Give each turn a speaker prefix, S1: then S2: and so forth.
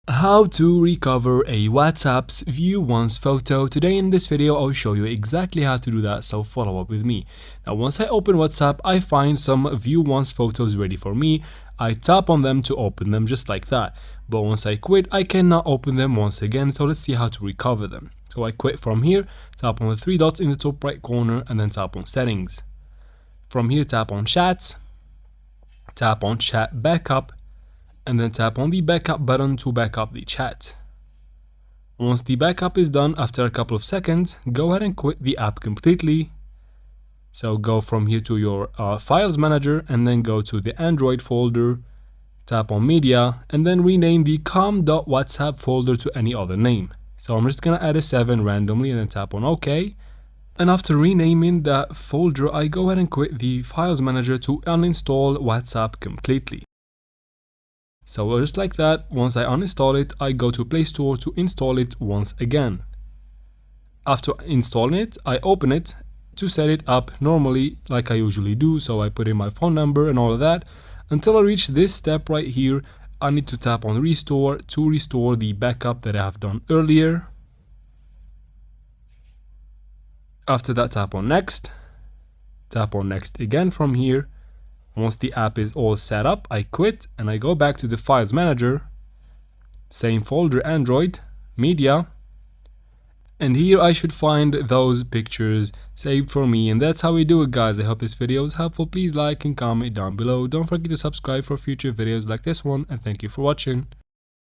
S1: How to recover a WhatsApp's view once photo. Today in this video I'll show you exactly how to do that, so follow up with me. Now once I open WhatsApp, I find some view once photos ready for me. I tap on them to open them just like that, but once I quit I cannot open them once again, so let's see how to recover them. So I quit from here, tap on the three dots in the top right corner and then tap on settings. From here tap on chats, tap on chat backup, and then tap on the backup button to back up the chat. Once the backup is done, after a couple of seconds, go ahead and quit the app completely. So go from here to your files manager and then go to the Android folder, tap on media, and then rename the com.whatsapp folder to any other name. So I'm just gonna add a 7 randomly and then tap on OK. And after renaming that folder, I go ahead and quit the files manager to uninstall WhatsApp completely. So just like that, once I uninstall it, I go to Play Store to install it once again. After installing it, I open it to set it up normally like I usually do. So I put in my phone number and all of that. Until I reach this step right here, I need to tap on Restore to restore the backup that I have done earlier. After that, tap on Next. Tap on Next again from here. Once the app is all set up, I quit and I go back to the files manager, same folder, Android, media, and here I should find those pictures saved for me. And that's how we do it, guys. I hope this video was helpful. Please like and comment down below. Don't forget to subscribe for future videos like this one, and thank you for watching.